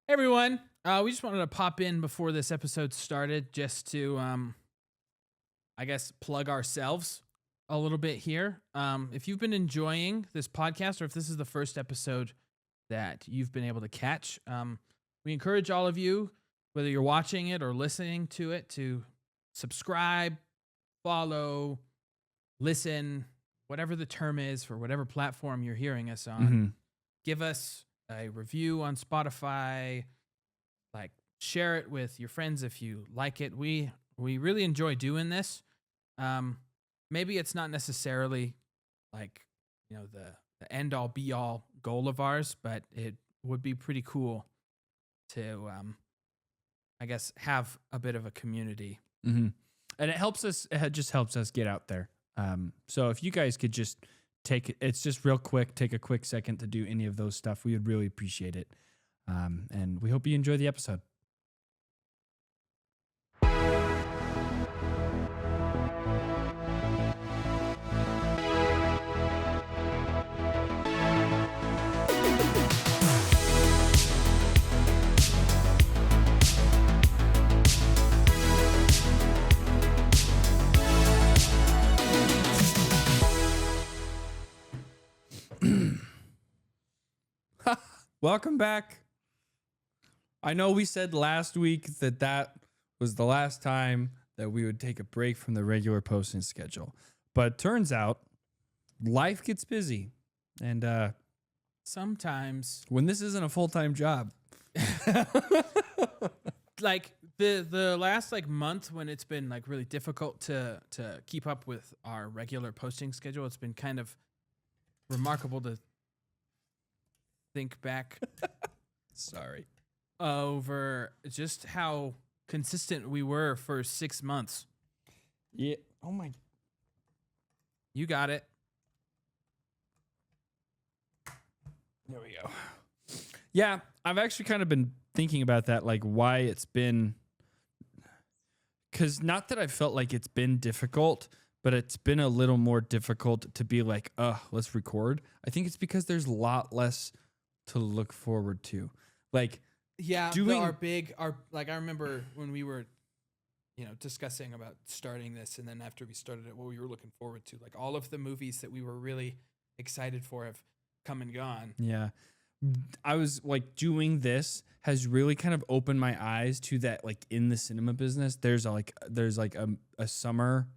Everyone, we just wanted to pop in before this episode started just to, I guess, plug ourselves a little bit here. If you've been enjoying this podcast or if this is the first episode that you've been able to catch, we encourage all of you, whether you're watching it or listening to it, to subscribe, follow, listen, whatever the term is for whatever platform you're hearing us on. Give us a review on Spotify, like share it with your friends if you like it. We really enjoy doing this. Maybe it's not necessarily like, the end all be all goal of ours, but it would be pretty cool to I guess have a bit of a community. And it helps us. It just helps us get out there. So if you guys could just it's just real quick, take a quick second to do any of those stuff, we would really appreciate it. And we hope you enjoy the episode. Welcome back. I know we said last week that was the last time that we would take a break from the regular posting schedule. But turns out life gets busy. And Sometimes when this isn't a full-time job. like the last month when it's been really difficult to keep up with our regular posting schedule, it's been kind of remarkable to think back Sorry. over just how consistent we were for 6 months. Yeah. Oh my. You got it. There we go. Yeah, I've actually kind of been thinking about that, like why it's been, because not that I felt like it's been difficult, but it's been a little more difficult to be like, let's record. I think it's because there's a lot less to look forward to. Like, Yeah, doing I remember when we were, discussing about starting this, and then after we started it, what we were looking forward to, like all of the movies that we were really excited for have come and gone. yeah, I was like, doing this has really kind of opened my eyes to that, like in the cinema business, there's a summer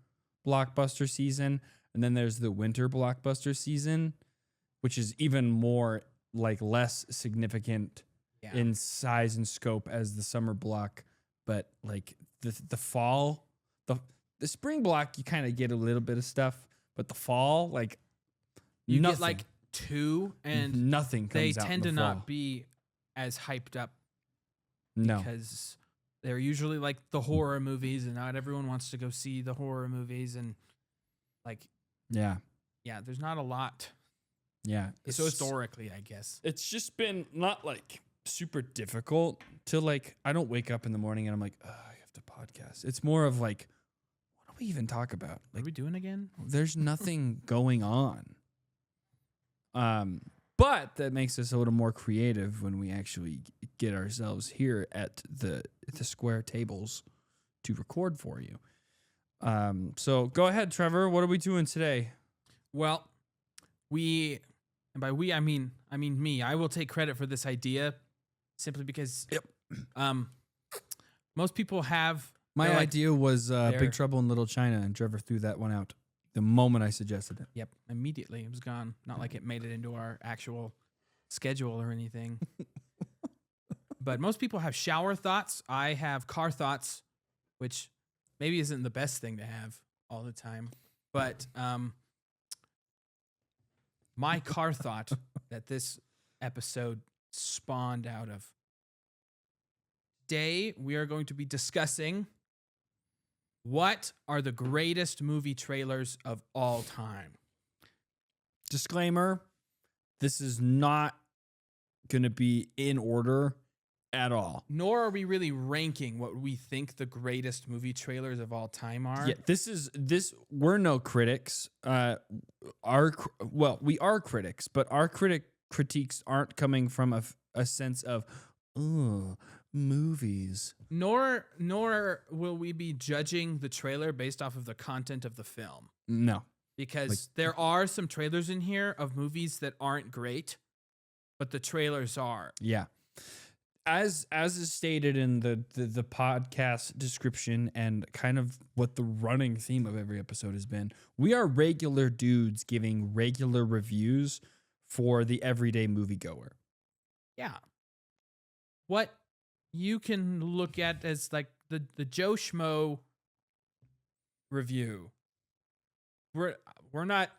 blockbuster season, and then there's the winter blockbuster season, which is even more like less significant in size and scope as the summer block, but like the fall, the spring block, you kind of get a little bit of stuff, but the fall, like You nothing, get like two, and nothing comes they out tend in to the fall. not be as hyped up No, because they're usually like the horror movies, and not everyone wants to go see the horror movies, and yeah, there's not a lot So historically, I guess. it's just been not like super difficult to like. I don't wake up in the morning and I'm like, I have to podcast. It's more of like, what do we even talk about? What are we doing again? There's nothing going on. But that makes us a little more creative when we actually get ourselves here at the square tables to record for you. So go ahead, Trevor. What are we doing today? Well, and by we I mean me. I will take credit for this idea simply because most people have My they're like, idea was they're- Big Trouble in Little China, and Trevor threw that one out the moment I suggested it. Yep, immediately it was gone. Not like it made it into our actual schedule or anything. But most people have shower thoughts. I have car thoughts, which maybe isn't the best thing to have all the time. But my car thought that this episode spawned out of. Today, we are going to be discussing what are the greatest movie trailers of all time. Disclaimer, this is not going to be in order at all. Nor are we really ranking what we think the greatest movie trailers of all time are. Yeah, we're no critics. We are critics, but our critiques aren't coming from a sense of, Ugh, movies. Nor will we be judging the trailer based off of the content of the film, No. because there are some trailers in here of movies that aren't great, but the trailers are. Yeah. As is stated in the podcast description and kind of what the running theme of every episode has been, we are regular dudes giving regular reviews for the everyday moviegoer. Yeah. What you can look at as like the Joe Schmo review. We're not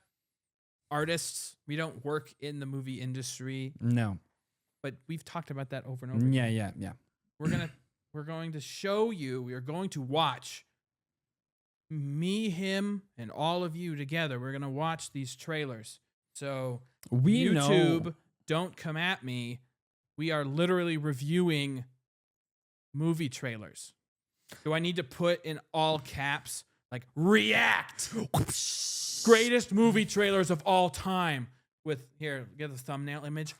artists. We don't work in the movie industry, No. but we've talked about that over and over again. Yeah. We're going to show you, we are going to watch me, him, and all of you together. We're going to watch these trailers. So We YouTube, know. don't come at me. We are literally reviewing movie trailers. Do I need to put in all caps like react? Greatest movie trailers of all time. With here, get the thumbnail image.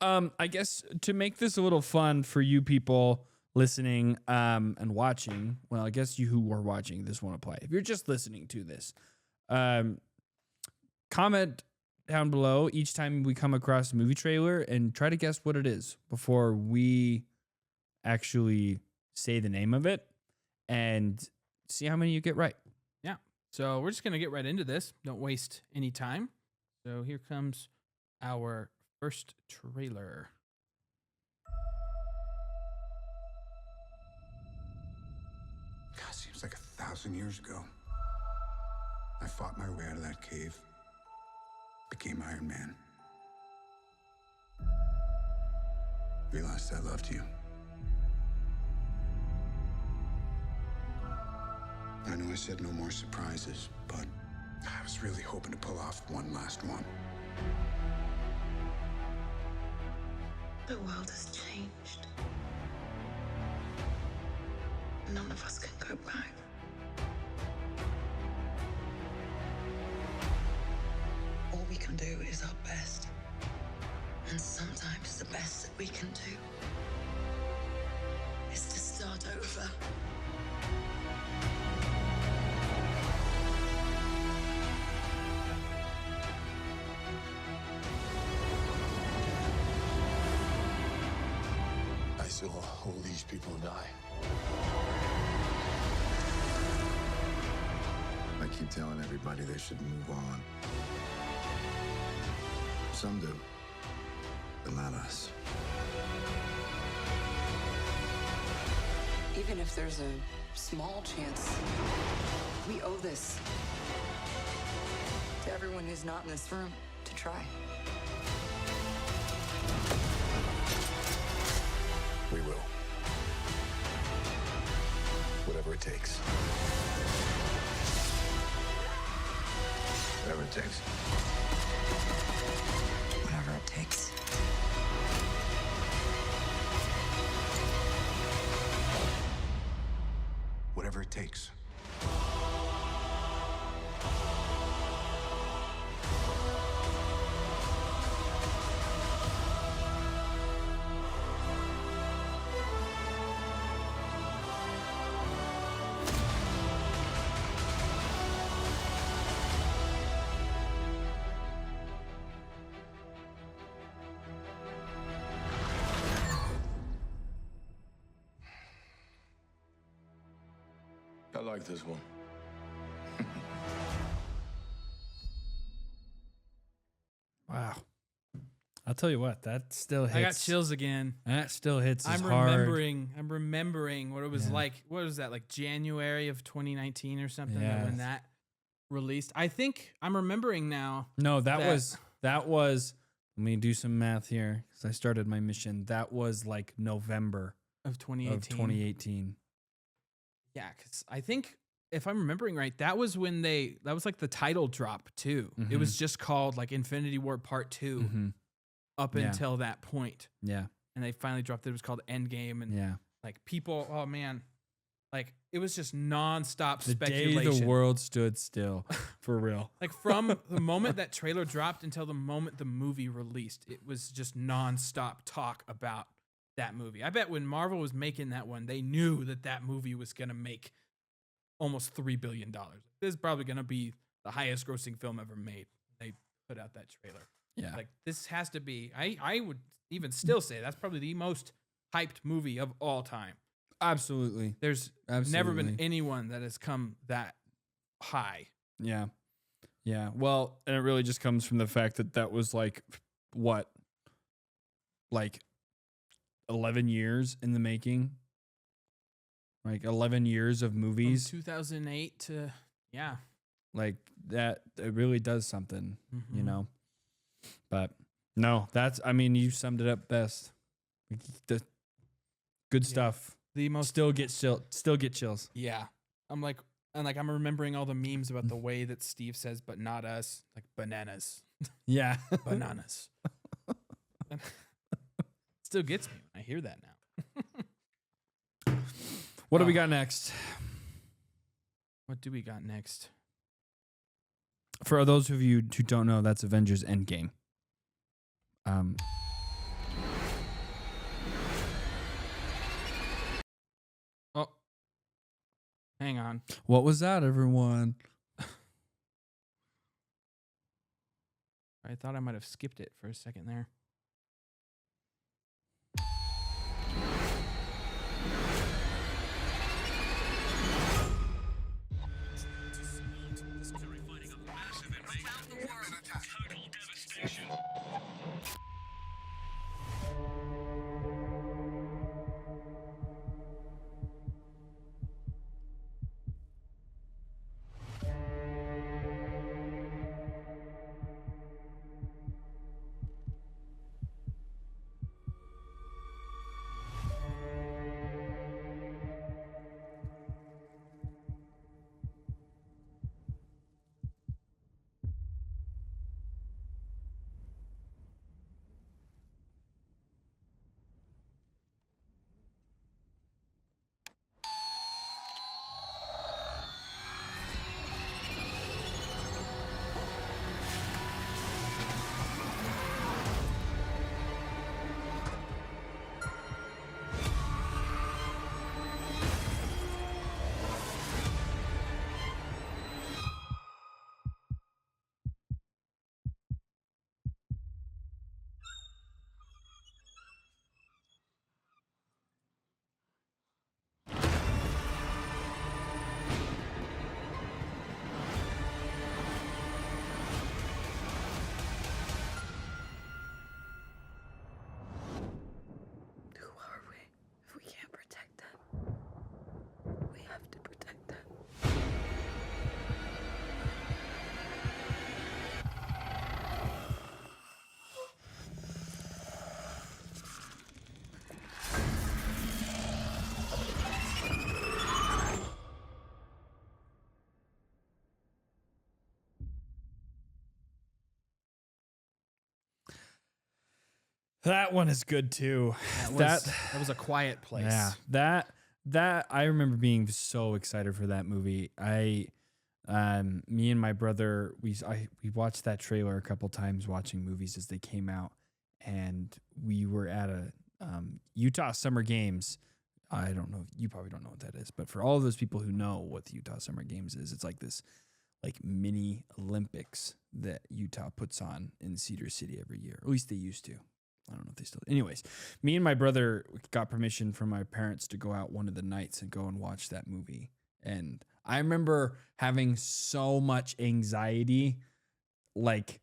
I guess to make this a little fun for you people listening and watching, well, I guess you who are watching this won't apply. If you're just listening to this, comment down below each time we come across a movie trailer and try to guess what it is before we actually say the name of it and see how many you get right. Yeah. So we're just going to get right into this. Don't waste any time. So here comes our first trailer. God, seems like 1,000 years ago. I fought my way out of that cave. Became Iron Man. Realized I loved you. I know I said no more surprises, but I was really hoping to pull off one last one. The world has changed. None of us can go back. All we can do is our best. And sometimes the best that we can do is to start over. I saw all these people die. I keep telling everybody they should move on. Some do, but not us. Even if there's a small chance, we owe this to everyone who's not in this room to try. We will. Whatever it takes. Whatever it takes. Whatever it takes. Whatever it takes. I like this one. Wow. I'll tell you what, that still hits. I got chills again. That still hits as I'm hard. remembering what it was Yeah. like. What was that, like January of 2019 or something, when Yes. that released? I think I'm remembering now. No, that that- was. Let me do some math here because I started my mission. That was like November Of 2018. of 2018. Yeah, because I think if I'm remembering right, that was when that was like the title drop too. It was just called like Infinity War Part 2 Mm-hmm. up Yeah. until that point. Yeah, And they finally dropped it. It was called Endgame. And yeah. like people, oh man, Like it was just nonstop The speculation. day the world stood still, for real. Like from the moment that trailer dropped until the moment the movie released, it was just nonstop talk about that movie. I bet when Marvel was making that one, they knew that that movie was going to make almost $3 billion. This is probably going to be the highest grossing film ever made. They put out that trailer. Yeah. Like this has to be, I would even still say that's probably the most hyped movie of all time. Absolutely. There's never Absolutely. been anyone that has come that high. Yeah. Yeah. Well, and it really just comes from the fact that that was like, what? Like 11 years in the making? Like 11 years of From movies? 2008 to, yeah. Like that, it really does something, you Mhm. know? But no, I mean, you summed it up best. Like, the good stuff. The most, Still get chills. yeah. I'm remembering all the memes about the way that Steve says, but not us, like bananas, Yeah. bananas. Still gets me when I hear that now. What do we got next? What do we got next? For those of you who don't know, that's Avengers Endgame. Oh, hang on. What was that, everyone? I thought I might have skipped it for a second there. Who are we if we can't protect them? We have to protect them. That one is good too. That was a quiet place. Yeah, that I remember being so excited for that movie. Me and my brother, we watched that trailer a couple times watching movies as they came out, and we were at a Utah Summer Games. I don't know, you probably don't know what that is, but for all of those people who know what the Utah Summer Games is, it's like this like mini Olympics that Utah puts on in Cedar City every year. Or at least they used to. I don't know if they still. Anyways, me and my brother got permission from my parents to go out one of the nights and go and watch that movie. And I remember having so much anxiety, like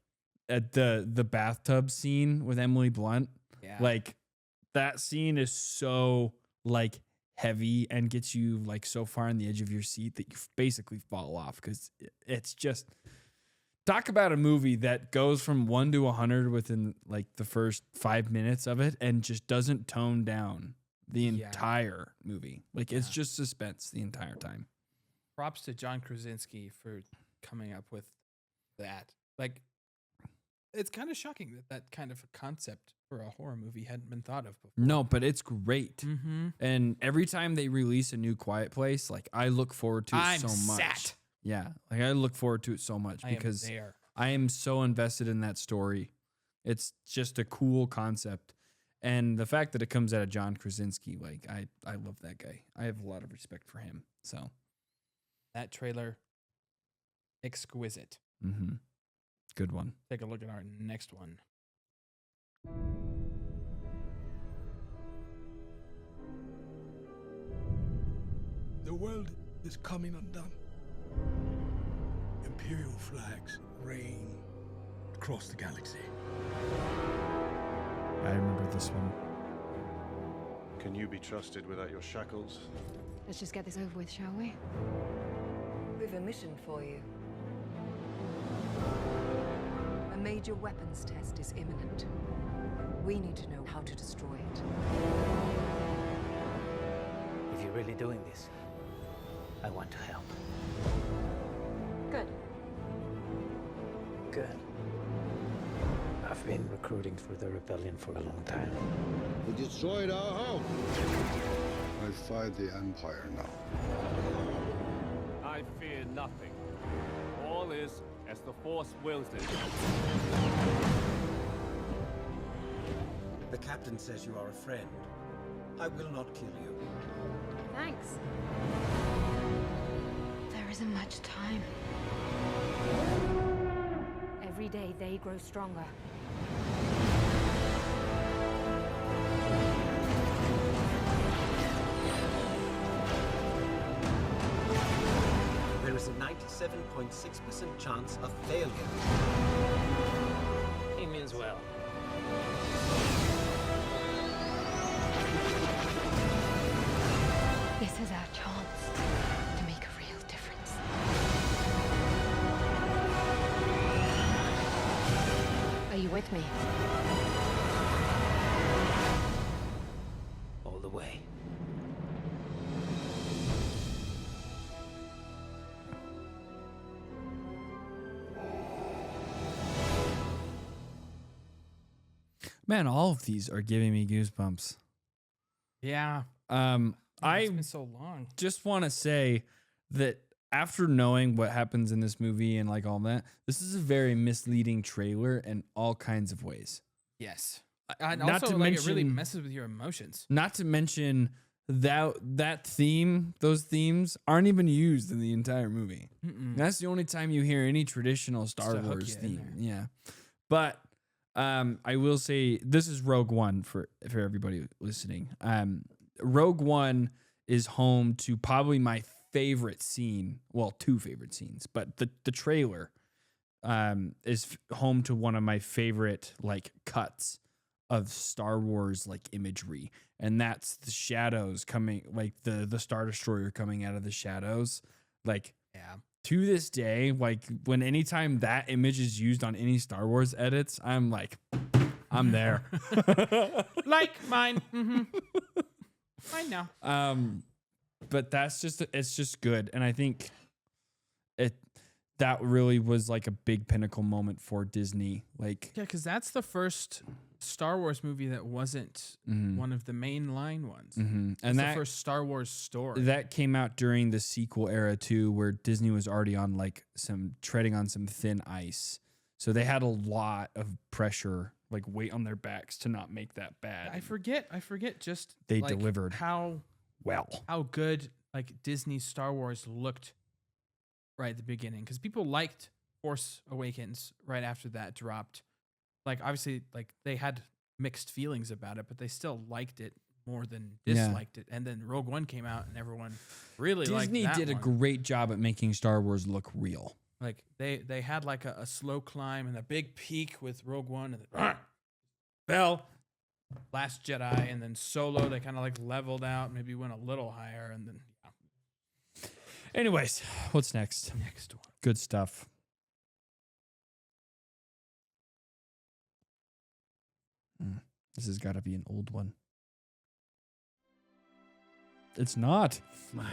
at the bathtub scene with Emily Blunt. Yeah. Like that scene is so like heavy and gets you like so far on the edge of your seat that you basically fall off because it's just. Talk about a movie that goes from 1 to 100 within like the first 5 minutes of it and just doesn't tone down the entire movie. Like it's just suspense the entire time. Props to John Krasinski for coming up with that. Like It's kind of shocking that that kind of concept for a horror movie hadn't been thought of before. No, but it's great. Mm-hmm. And every time they release a new Quiet Place, like I look forward to it so much. Sat. Yeah, like I look forward to it so much because there. I am so invested in that story. It's just a cool concept. And the fact that it comes out of John Krasinski, like I love that guy. I have a lot of respect for him. So, That trailer, exquisite. good one. Take a look at our next one. The world is coming undone. Imperial flags reign across the galaxy. I remember this one. Can you be trusted without your shackles? Let's just get this over with, shall we? We've a mission for you. A major weapons test is imminent. We need to know how to destroy it. If you're really doing this, I want to help. Good. Good. I've been recruiting for the rebellion for a long time. We destroyed our home. I fight the Empire now. I fear nothing. All is as the Force wills it. The captain says you are a friend. I will not kill you. Thanks. There isn't much time. Every day they grow stronger. There is a 97.6% chance of failure. He means well. This is our chance to make a real difference. Are you with me? All the way. Man, all of these are giving me goosebumps. Yeah. It's It's been so long. just want to say that after knowing what happens in this movie and like all that, this is a very misleading trailer in all kinds of ways. Yes. And Not also, to like, it really mention- messes with your emotions. Not to mention that theme, those themes aren't even used in the entire movie. That's the only time you hear any traditional Star to hook Wars you in theme. Yeah. But I will say this is Rogue One for everybody listening. Rogue One is home to probably my favorite scene. Well, two favorite scenes, but the trailer is home to one of my favorite like cuts of Star Wars like imagery, and that's the shadows coming, like the Star Destroyer coming out of the shadows. Like, Yeah. to this day, like when anytime that image is used on any Star Wars edits, I'm like, I'm there. Like mine. Mine now. But it's just good, and I think that really was like a big pinnacle moment for Disney. Like, Yeah, because that's the first Star Wars movie that wasn't one of the main line ones. and It's that the first Star Wars story. that came out during the sequel era too, where Disney was already on like treading on some thin ice, so they had a lot of pressure, like weight on their backs to not make that bad. I forget just They like, delivered. how good like Disney Star Wars looked right at the beginning, because people liked Force Awakens right after that dropped. Like, obviously, like they had mixed feelings about it, but they still liked it more than disliked it. And then Rogue One came out, and everyone really Disney liked that did a one. great job at making Star Wars look real. Like they had like a slow climb and a big peak with Rogue One, and then fell. Last Jedi, and then Solo, they kind of like leveled out, maybe went a little higher, and then Anyways, what's next? next one. Good stuff. This has got to be an old one. It's not. My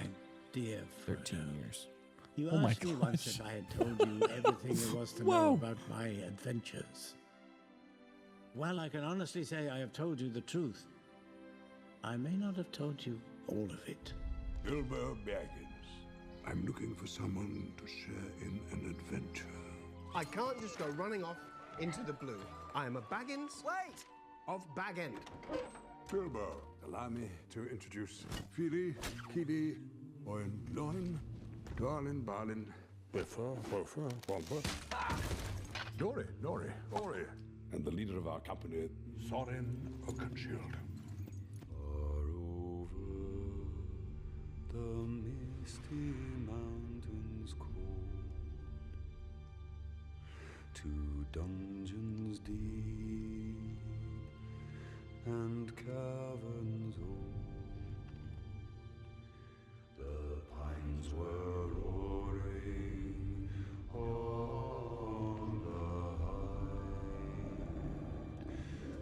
dear 13 Frodo, years. You Oh my asked me once gosh. if I had told you everything there was to Whoa. know about my adventures. Well, I can honestly say I have told you the truth. I may not have told you all of it. Bilbo Baggins. I'm looking for someone to share in an adventure. I can't just go running off into the blue. I am a Baggins. Wait! Of Bag End. Bilbo, allow me to introduce Fili, Kili, Oin, Loin, Dwalin, Balin, Biffa, Boffa, Bomba, Dori, Ori, and the leader of our company, Thorin Oakenshield. Far over the misty mountains cold, to dungeons deep and caverns old, the pines were roaring on the height,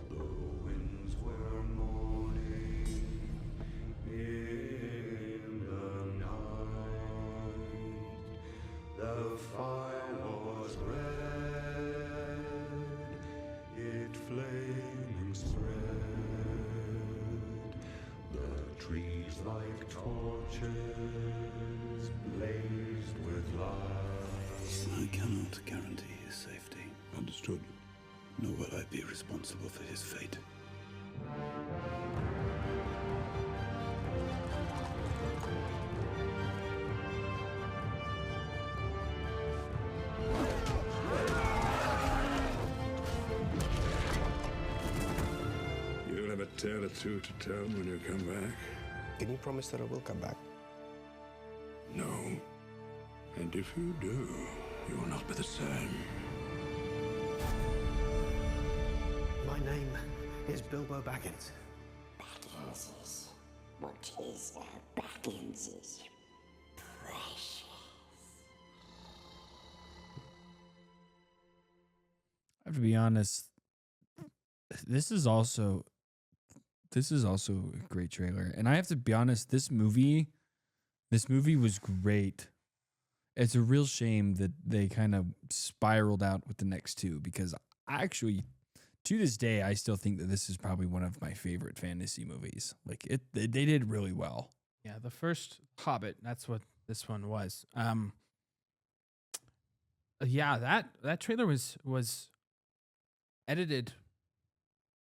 the winds were moaning in the night, the fire was red, it flaming spread, the trees like torches blazed with light. I cannot guarantee his safety. Understood. Nor will I be responsible for his fate. You'll have a tale or two to tell when you come back. Can you promise that I will come back? No. And if you do, you will not be the same. My name is Bilbo Baggins. Bagginses. What is Bagginses? Precious. I have to be honest. This is also a great trailer, and I have to be honest. This movie was great. It's a real shame that they kind of spiraled out with the next two, because actually, to this day, I still think that this is probably one of my favorite fantasy movies. Like they did really well. Yeah, the first Hobbit, that's what this one was. Yeah, that trailer was edited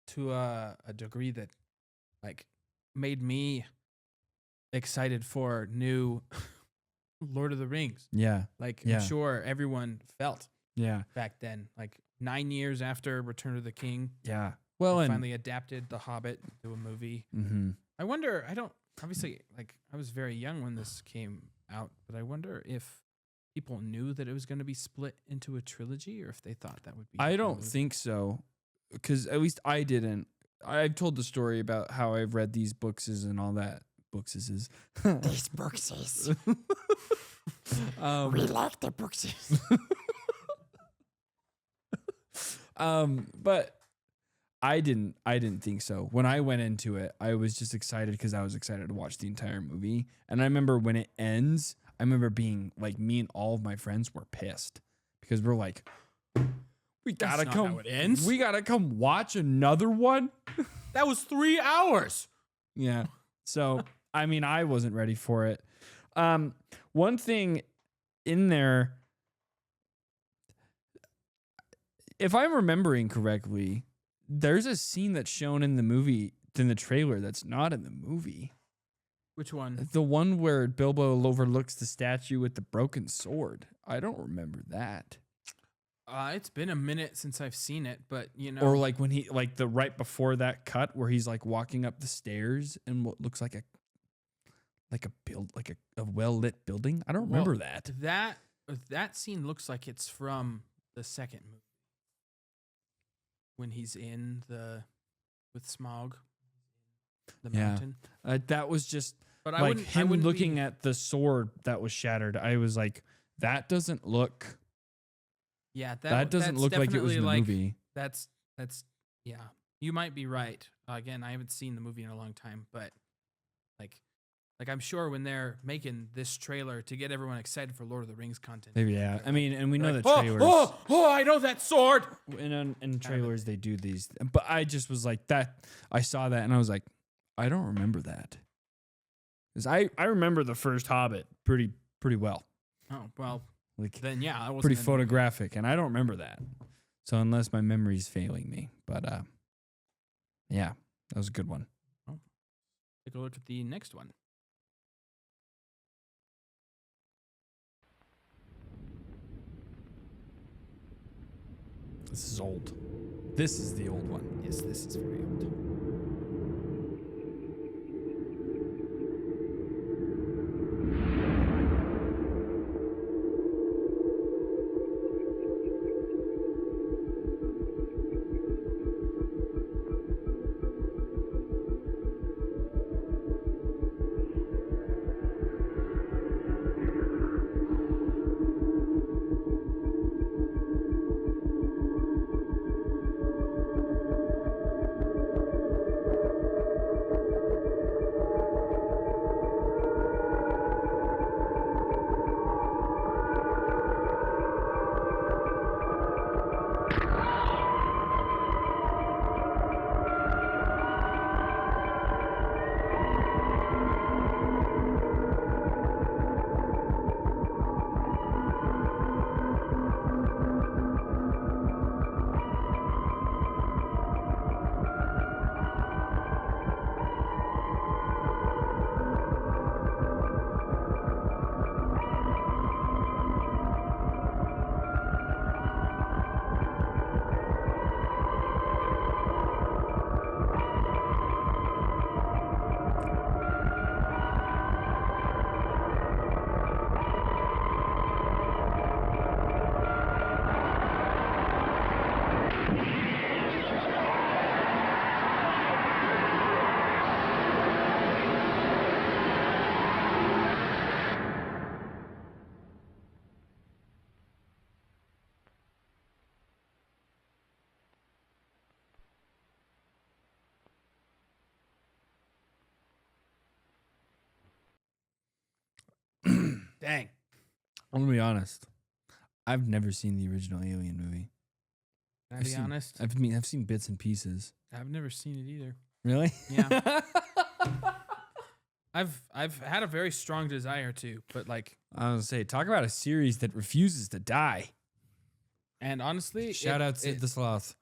to a degree that like made me excited for new Lord of the Rings. Yeah. Like Yeah. I'm sure everyone felt Yeah. back then. Like 9 years after Return of the King. Yeah. Well, they and finally adapted The Hobbit to a movie. Mhm. I wonder, obviously, like I was very young when this came out, but I wonder if people knew that it was going to be split into a trilogy, or if they thought that would be. I don't think so, because at least I didn't. I've told the story about how I've read these books and all that. Bookses. These bookses. We like the bookses. But I didn't think so. When I went into it, I was just excited because I was excited to watch the entire movie. And I remember when it ends, I remember being like, me and all of my friends were pissed because we're like, we gotta not come. how it ends. We gotta come watch another one. That was 3 hours. Yeah. So I mean, I wasn't ready for it. One thing in there, if I'm remembering correctly, there's a scene that's shown in the trailer that's not in the movie. Which one? The one where Bilbo overlooks the statue with the broken sword. I don't remember that. It's been a minute since I've seen it, but you know. Or like when the right before that cut where he's like walking up the stairs in what looks like a well-lit building. I don't remember that. That scene looks like it's from the second movie. When he's with Smaug, the mountain. That was just but like him looking at the sword that was shattered. I was like, that doesn't look. Yeah, that doesn't look like it was in the movie. That's yeah. You might be right. Again, I haven't seen the movie in a long time, but like Like, I'm sure when they're making this trailer to get everyone excited for Lord of the Rings content. Maybe, yeah. I mean, and we know like, that trailers. I know that sword. In trailers, they do these. But I just was like that. I saw that and I was like, I don't remember that. Because I remember the first Hobbit pretty well. Oh, well, Like, then yeah, I wasn't pretty in- photographic, and I don't remember that. So unless my memory's failing me, but yeah, that was a good one. Take a look at the next one. This is old. This is the old one. Yes, this is very old. Dang. I'm gonna be honest. I've never seen the original Alien movie. Can I be honest? I've seen bits and pieces. I've never seen it either. Really? Yeah. I've had a very strong desire to, but like, I was gonna say, talk about a series that refuses to die. and honestly, Shout out Sid the Sloth.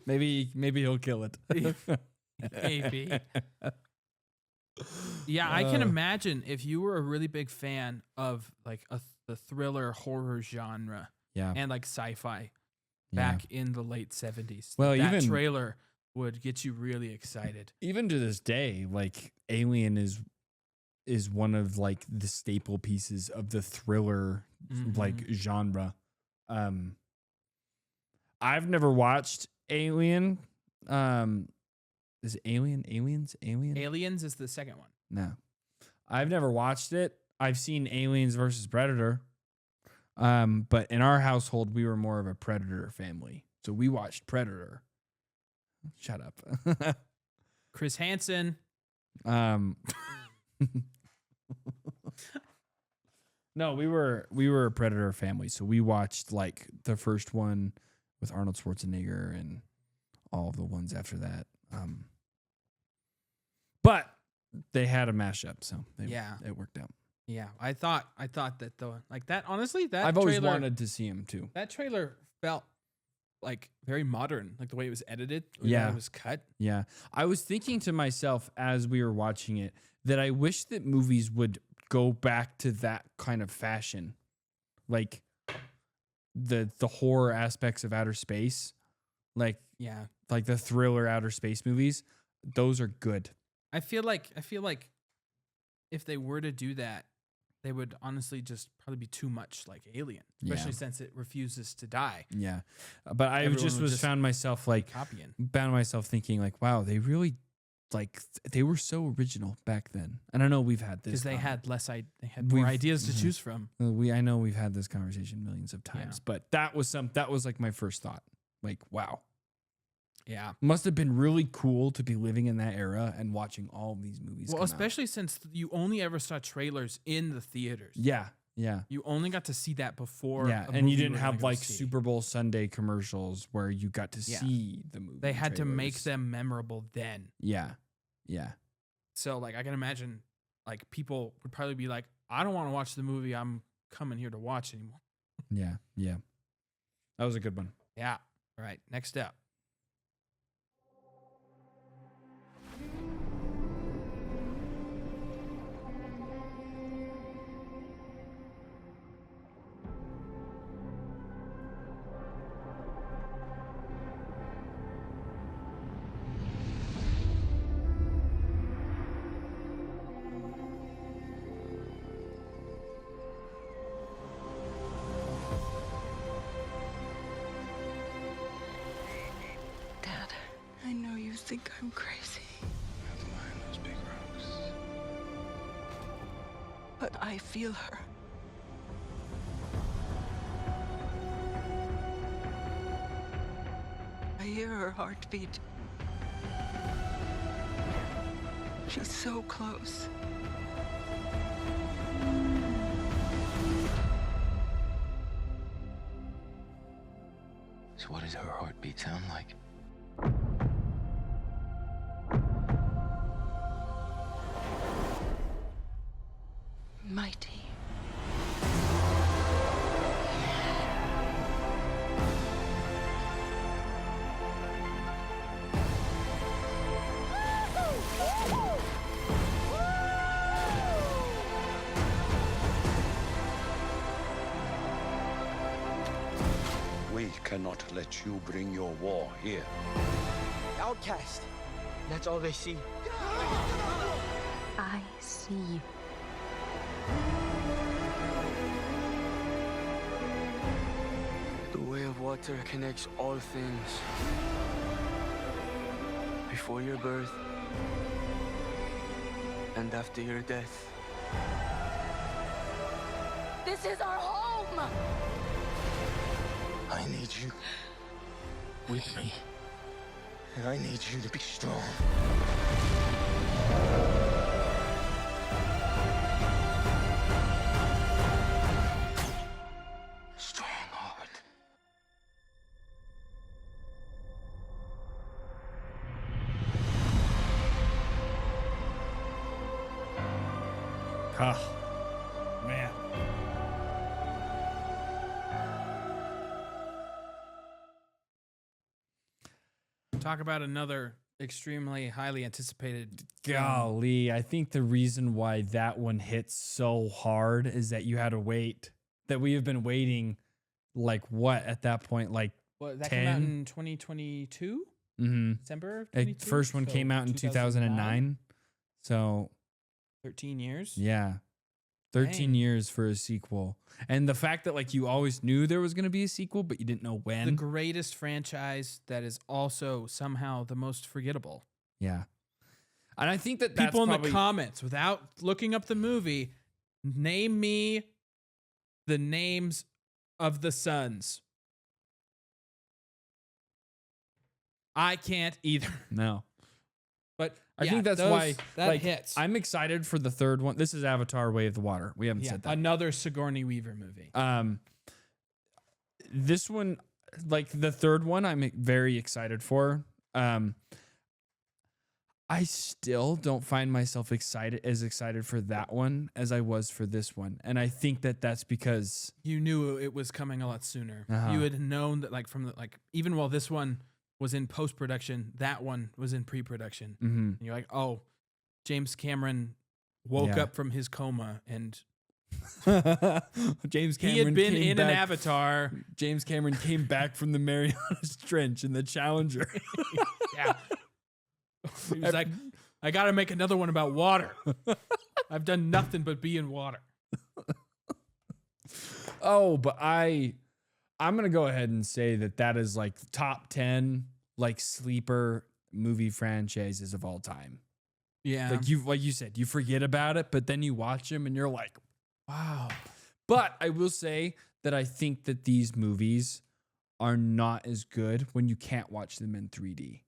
maybe he'll kill it. maybe. Yeah, I can imagine if you were a really big fan of like the thriller horror genre, Yeah. and like sci-fi back in the late 70s. Well, that even trailer would get you really excited. even to this day, like Alien is one of like the staple pieces of the thriller like genre. I've never watched Alien. Is it Alien? Alien? Aliens is the second one. No. I've never watched it. I've seen Aliens versus Predator. But in our household, we were more of a Predator family. So we watched Predator. Shut up. Chris Hansen. No, we were a Predator family. So we watched like the first one with Arnold Schwarzenegger and all of the ones after that. But they had a mashup, so it worked out. Yeah, I thought that though, like that. Honestly, that I've always trailer, wanted to see him too. That trailer felt like very modern, like the way it was edited. Or Yeah, the way it was cut. Yeah, I was thinking to myself as we were watching it that I wish that movies would go back to that kind of fashion, like the horror aspects of outer space, like the thriller outer space movies. Those are good. I feel like if they were to do that, they would honestly just probably be too much like Alien, especially since it refuses to die. Yeah, but I Everyone just would found myself like copying. Found myself thinking like, wow, they really like they were so original back then. And I know we've had this Because they had more ideas to choose from. I know we've had this conversation millions of times, but that was like my first thought. Like, wow. Yeah. Must have been really cool to be living in that era and watching all of these movies. Well, come out. especially since you only ever saw trailers in the theaters. Yeah. Yeah. You only got to see that before. Yeah. a And movie you didn't were have gonna go like see. Super Bowl Sunday commercials where you got to Yeah. see the movie. They had to make trailers. them memorable then. Yeah. Yeah. So like I can imagine like people would probably be like, I don't want to watch the movie I'm coming here to watch anymore. Yeah. Yeah. That was a good one. Yeah. All right. Next up. Dad, I know you think I'm crazy. Not behind those big rocks. But I feel her. I hear her heartbeat. She's so close. So what does her heartbeat sound like? Mighty. We cannot let you bring your war here. Outcast. That's all they see. I see you. The way of water connects all things. Before your birth and after your death. This is our home! I need you with me. And I need you to be strong. Strong heart. Ah, man. Talk about another extremely highly anticipated Golly, I think the reason why that one hits so hard is that you had to wait. That we have been waiting, like what at that point, like What, that 10? came out in 2022? Mm-hmm. December of The 22? first one So came out in 2009. So 13 years? yeah, 13 Dang. years for a sequel, and the fact that like you always knew there was going to be a sequel, but you didn't know when. The greatest franchise that is also somehow the most forgettable. Yeah, and I think that that's People in probably, the comments, without looking up the movie, name me the names of the sons. I can't either. No. But I yeah, think that's those- why that like, hits. I'm excited for the third one. This is Avatar: Way of the Water. We haven't Yeah, said that. another Sigourney Weaver movie. This one, like the third one, I'm very excited for. I still don't find myself as excited for that one as I was for this one, and I think that that's because You knew it was coming a lot sooner. Uh-huh. You had known that, like, from the, like, even while this one was in post production, that one was in pre production. Mhm. And you're like, oh, James Cameron woke Yeah. up from his coma and James Cameron he had been came in an back- Avatar. James Cameron came back from the Marianas Trench in the Challenger. Yeah. He was like, I got to make another one about water. I've done nothing but be in water. Oh, but I'm gonna go ahead and say that is like top 10 like sleeper movie franchises of all time. Yeah. Like you said, you forget about it, but then you watch them and you're like, Wow. But I will say that I think that these movies are not as good when you can't watch them in 3D.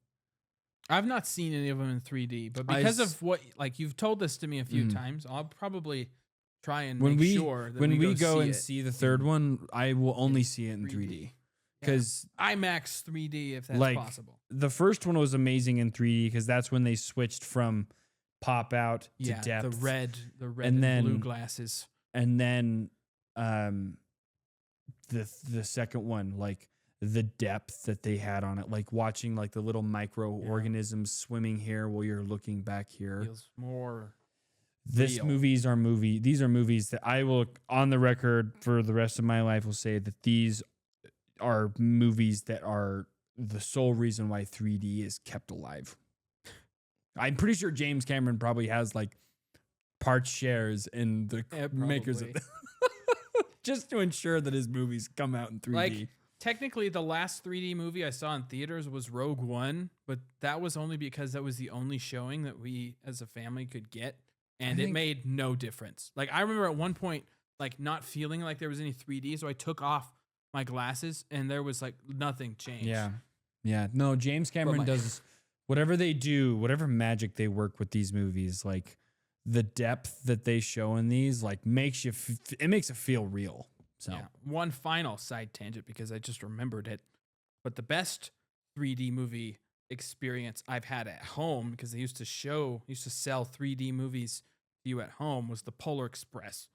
I've not seen any of them in 3D, but because of what, like, you've told this to me a few times, I'll probably try and make sure that when we go go and see the third one, I will only see it in 3D. Because IMAX 3D, if that's like possible. the first one was amazing in 3D because that's when they switched from pop out to depth. The red and blue glasses. And then the second one, like the depth that they had on it, like watching like the little microorganisms swimming here while you're looking back here. Feels more These are movies that I will, on the record for the rest of my life, will say that these are movies that are the sole reason why 3D is kept alive. I'm pretty sure James Cameron probably has like part shares in the makers of just to ensure that his movies come out in 3D. Like, technically, the last 3D movie I saw in theaters was Rogue One, but that was only because that was the only showing that we as a family could get, and it made no difference. Like, I remember at one point, like, not feeling like there was any 3D, so I took off my glasses, and there was like nothing changed. Yeah. No, James Cameron does whatever they do, whatever magic they work with these movies. Like the depth that they show in these, like makes it feel real. So one final side tangent because I just remembered it, but the best 3D movie experience I've had at home, because they used to sell 3D movies to you at home, was the Polar Express.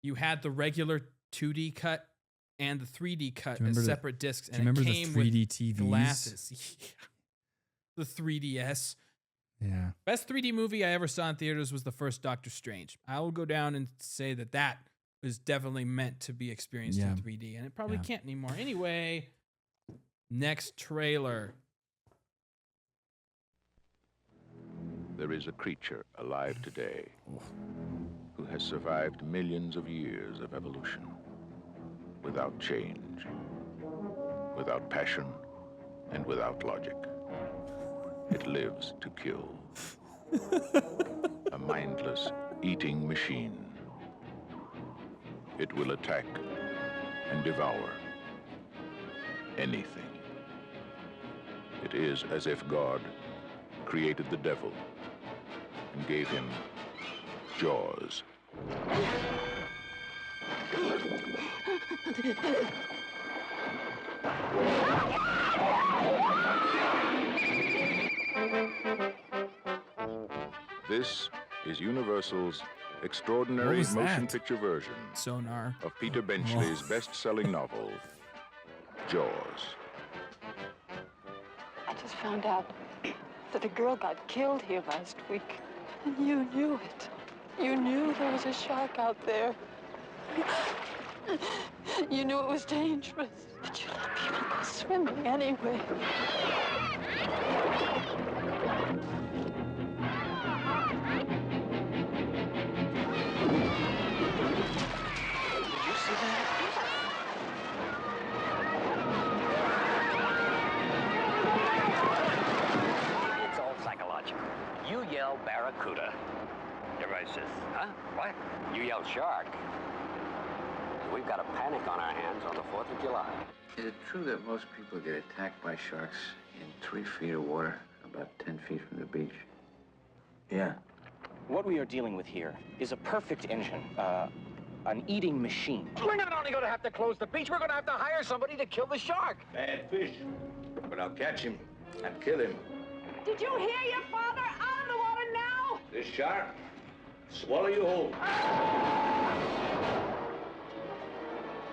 You had the regular 2D cut and the 3D cut as separate discs, and it came the 3D with TVs? glasses. The 3DS. Yeah. Best 3D movie I ever saw in theaters was the first Doctor Strange. I will go down and say that was definitely meant to be experienced in 3D, and it probably can't anymore. Anyway, next trailer. There is a creature alive today who has survived millions of years of evolution. Without change, without passion, and without logic. It lives to kill. A mindless eating machine. It will attack and devour anything. It is as if God created the devil and gave him jaws. This is Universal's extraordinary motion picture version Sonar of Peter Benchley's best-selling novel, Jaws. I just found out that a girl got killed here last week, and you knew it. You knew there was a shark out there. You knew it was dangerous, but you let people go swimming anyway. Did you see that? It's all psychological. You yell barracuda. Everybody says, huh? What? You yell shark. We've got a panic on our hands on the 4th of July. Is it true that most people get attacked by sharks in 3 feet of water, about 10 feet from the beach? Yeah. What we are dealing with here is a perfect engine, an eating machine. We're not only going to have to close the beach, we're going to have to hire somebody to kill the shark. Bad fish. But I'll catch him and kill him. Did you hear your father? Out of the water now! This shark, swallow you whole.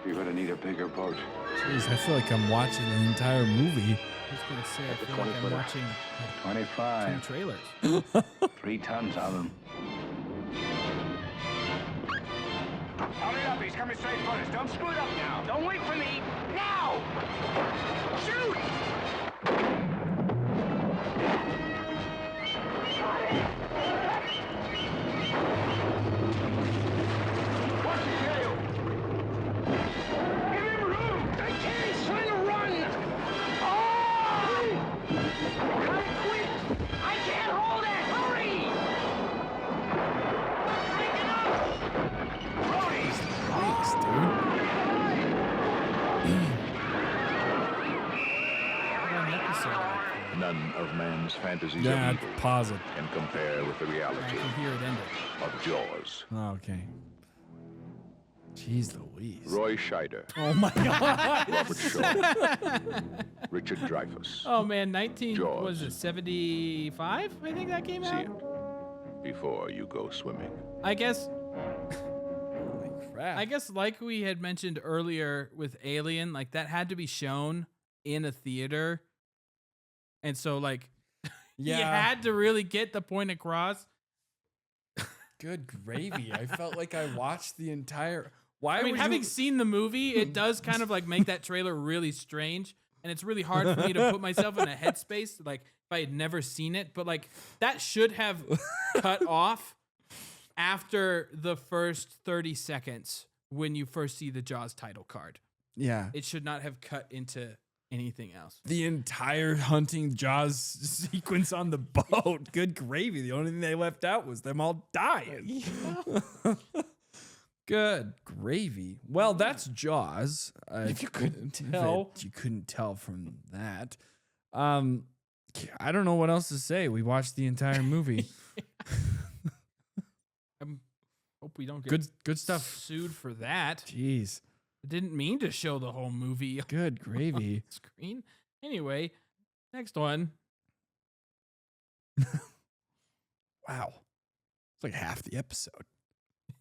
You're gonna need a bigger boat. Jeez, I feel like I'm watching an entire movie. I was going to say, I feel like I'm watching 25. 2 trailers. 3 tons of them. Hurry up, he's coming straight for us. Don't screw it up now. Don't wait for me. Now! Shoot! episode. I None of man's fantasies Yeah, of evil pause it. can compare with the reality can hear it ended. of Jaws. Oh, okay. Jeez Louise. Roy Scheider, Oh my god. Robert Shaw, Richard Dreyfuss. Oh man, 19 Jaws. was it 75? I think that came See out. it before you go swimming. I guess Holy crap. I guess like we had mentioned earlier with Alien, like that had to be shown in a theater. And so like you had to really get the point across. Good gravy. I felt like I watched the entire. Why? I mean, were having you... seen the movie, it does kind of like make that trailer really strange. And it's really hard for me to put myself in a headspace, like if I had never seen it. But like that should have cut off after the first 30 seconds when you first see the Jaws title card. Yeah. It should not have cut into anything else. The entire hunting Jaws sequence on the boat. Good gravy. The only thing they left out was them all dying. Good gravy. Well, that's Jaws. If you couldn't tell. You couldn't tell from that. I don't know what else to say. We watched the entire movie. I hope we don't get Good stuff. sued for that. Jeez. I didn't mean to show the whole movie Good gravy. on screen. Anyway, next one. Wow. It's like half the episode.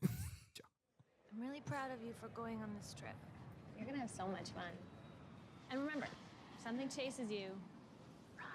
I'm really proud of you for going on this trip. You're gonna have so much fun. And remember, if something chases you, run.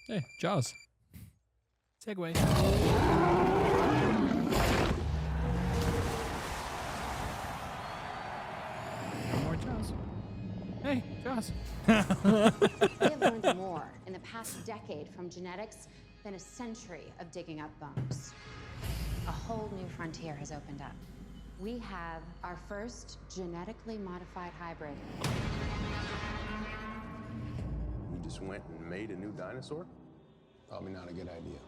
Hey, Jaws. Segway. More Jaws. Hey, Jaws. We have learned more in the past decade from genetics than a century of digging up bones. A whole new frontier has opened up. We have our first genetically modified hybrid. You just went and made a new dinosaur? Probably not a good idea.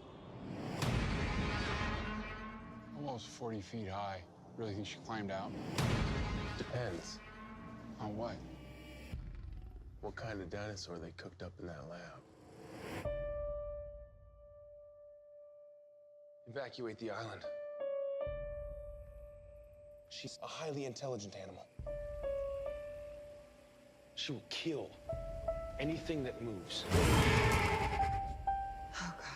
Almost 40 feet high. Really think she climbed out? Depends. On what? What kind of dinosaur they cooked up in that lab. Evacuate the island. She's a highly intelligent animal. She will kill anything that moves. Oh, God.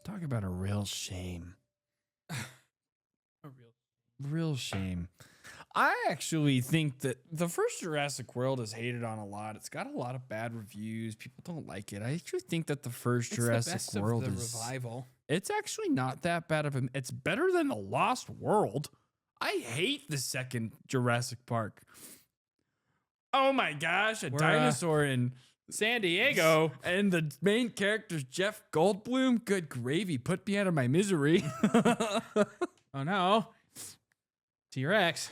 Talk about a real shame. Real shame. I actually think that the first Jurassic World is hated on a lot. It's got a lot of bad reviews. People don't like it. I actually think that the first Jurassic World of the is revival. It's actually not that bad of a. It's better than the Lost World. I hate the second Jurassic Park. Oh my gosh, a dinosaur in San Diego, and the main character's Jeff Goldblum. Good gravy, put me out of my misery. Oh no, T-Rex.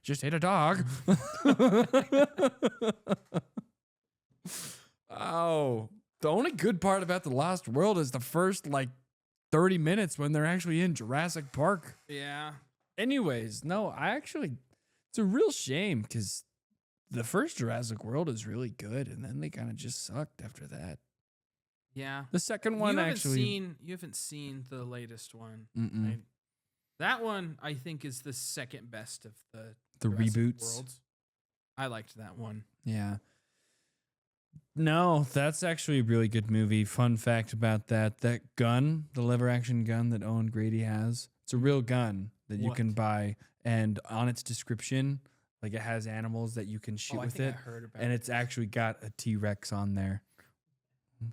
Just ate a dog. Oh, the only good part about The Lost World is the first like 30 minutes when they're actually in Jurassic Park. Yeah. Anyways, no, it's a real shame because the first Jurassic World is really good and then they kind of just sucked after that. Yeah. The second one You haven't seen the latest one. Mm-mm. Right? That one I think is the second best of the The Jurassic reboots. Worlds. I liked that one. Yeah. No, that's actually a really good movie. Fun fact about that gun, the lever action gun that Owen Grady has, it's a real gun that you can buy. And on its description, like it has animals that you can shoot with it. I heard about And it's actually got a T-Rex on there.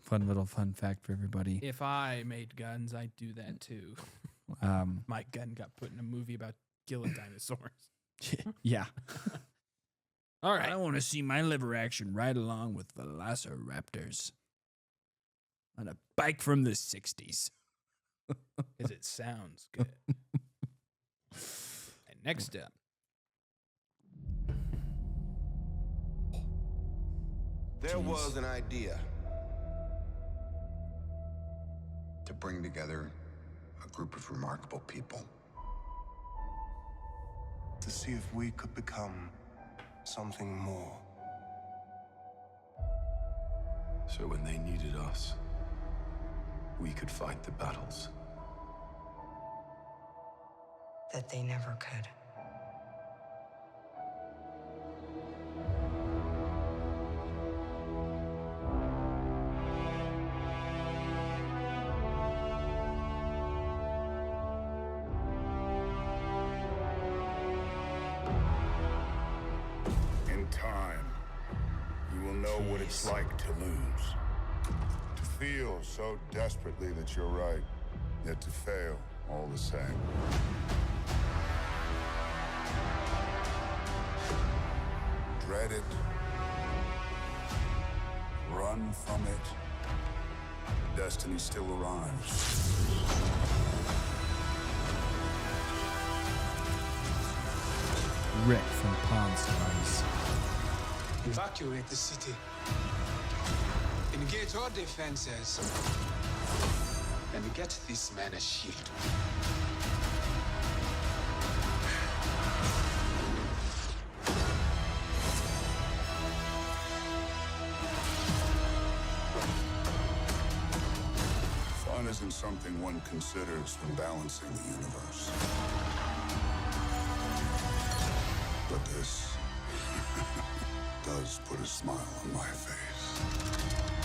Fun fact for everybody. If I made guns, I'd do that too. My gun got put in a movie about killing dinosaurs. Yeah. All right. I want to see my liver action right along with velociraptors on a bike from the 60s. Because it sounds good. And next up. There was an idea to bring together a group of remarkable people. To see if we could become something more. So when they needed us, we could fight the battles That they never could. In time, you will know what it's like to lose. To feel so desperately that you're right, yet to fail all the same. Dread it. Run from it. Destiny still arrives. Rick from Pawn Stars. Evacuate the city. Engage all defenses. And get this man a shield. Fun isn't something one considers when balancing the universe. But this does put a smile on my face.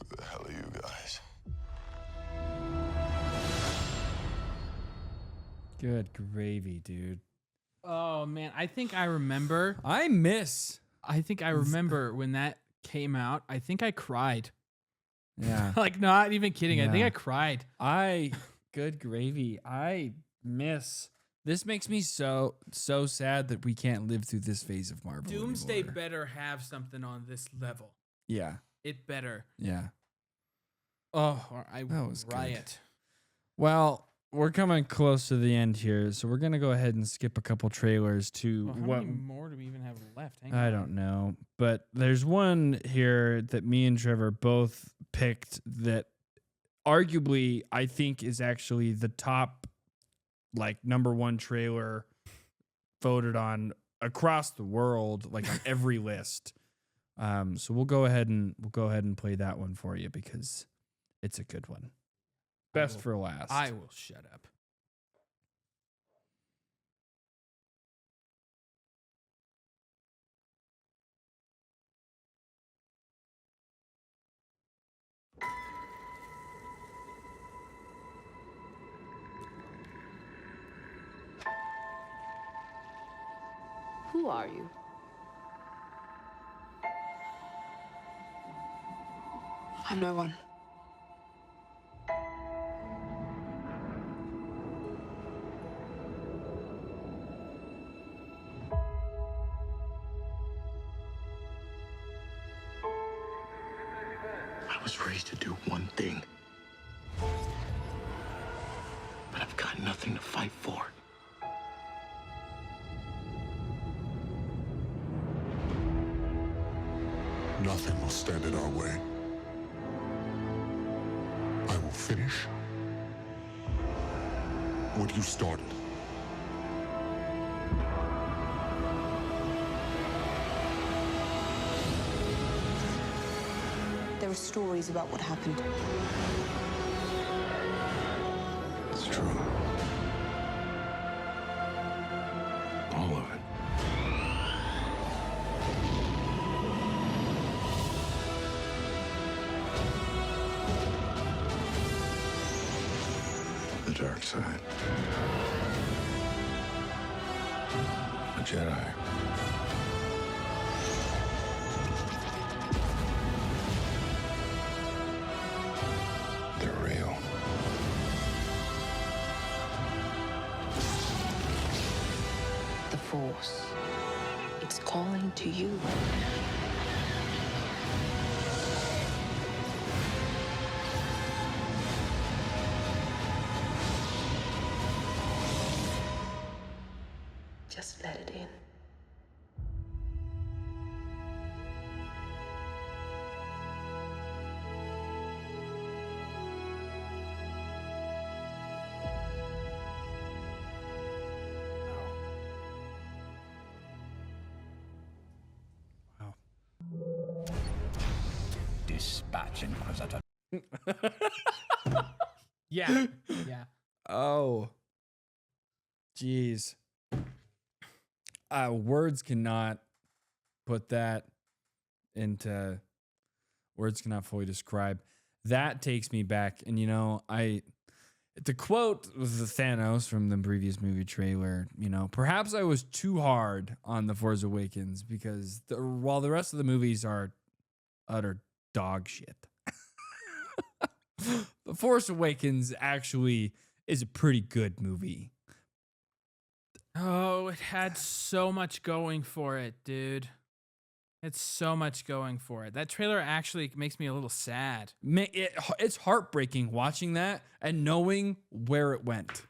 Who the hell are you guys? Good gravy, dude. Oh man, I think I remember. I think I remember when that came out. I think I cried. Yeah. Like, not even kidding. I think Yeah. I cried. Good gravy. I miss. This makes me so sad that we can't live through this phase of Marvel Doomsday anymore. better have something on this level. Yeah. It better. Yeah. Oh, or I That will was good. riot. Well, we're coming close to the end here, so we're gonna go ahead and skip a couple trailers to Well, how what many more do we even have left? Hang I on. don't know, but there's one here that me and Trevor both picked that arguably I think is actually the top, like, #1 trailer voted on across the world, like on every list. So we'll go ahead and play that one for you because it's a good one. Best for last. I will shut up. Who are you? I'm no one. I was raised to do one thing, but I've got nothing nothing to fight for. Nothing will stand in our way. I will finish what you started. There are stories about what happened. It's true. All of it. The dark side. The Jedi. They're real. The Force. It's calling to you. Just let it in. Dispatch, Inquisitor. Yeah. Yeah. Oh. Jeez. Words cannot put that into words cannot fully describe. That takes me back. And, you know, the quote was the Thanos from the previous movie trailer, you know, perhaps I was too hard on The Force Awakens because while the rest of the movies are utter dog shit, The Force Awakens actually is a pretty good movie. Oh, it had so much going for it, dude. It's so much going for it. That trailer actually makes me a little sad. It's heartbreaking watching that and knowing where it went.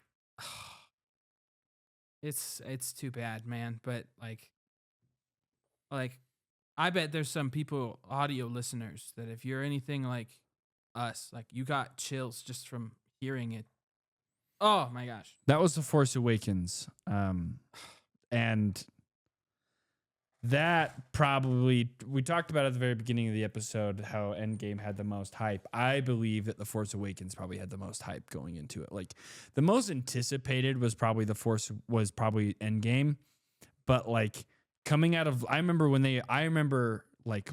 It's too bad, man. But like, I bet there's some people, audio listeners, that if you're anything like us, like you got chills just from hearing it. Oh my gosh. That was The Force Awakens. And that probably, we talked about at the very beginning of the episode how Endgame had the most hype. I believe that The Force Awakens probably had the most hype going into it. Like the most anticipated was probably Endgame. But like coming out of, I remember like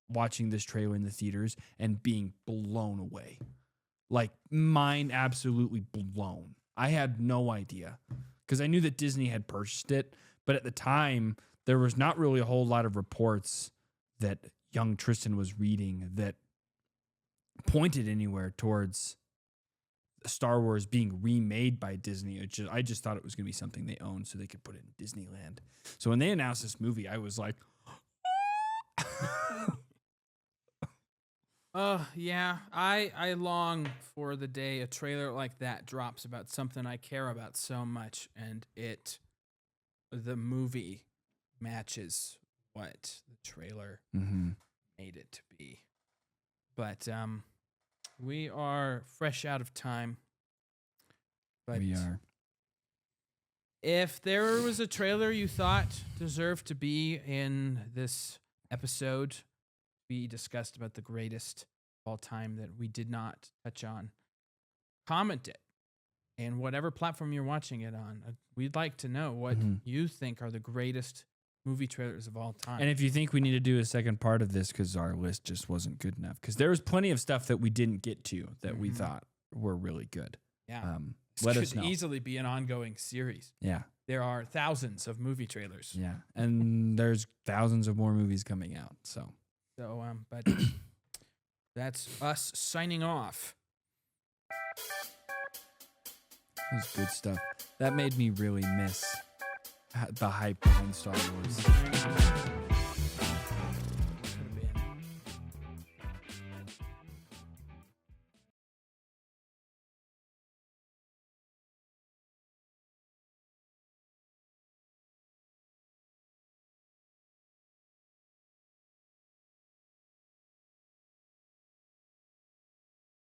watching this trailer in the theaters and being blown away. Like mind absolutely blown. I had no idea because I knew that Disney had purchased it, but at the time there was not really a whole lot of reports that young Tristan was reading that pointed anywhere towards Star Wars being remade by Disney. I just thought it was going to be something they owned so they could put it in Disneyland. So when they announced this movie, I was like, yeah, I long for the day a trailer like that drops about something I care about so much, and the movie matches what the trailer made it to be. But we are fresh out of time. But we are. If there was a trailer you thought deserved to be in this episode, we discussed about the greatest of all time that we did not touch on, comment it. And whatever platform you're watching it on, we'd like to know what you think are the greatest movie trailers of all time. And if you think we need to do a second part of this because our list just wasn't good enough, because there was plenty of stuff that we didn't get to that we thought were really good. Yeah. Let this us know. could easily be an ongoing series. Yeah. There are thousands of movie trailers. Yeah. And there's thousands of more movies coming out. So, but that's us signing off. That was good stuff. That made me really miss the hype behind Star Wars.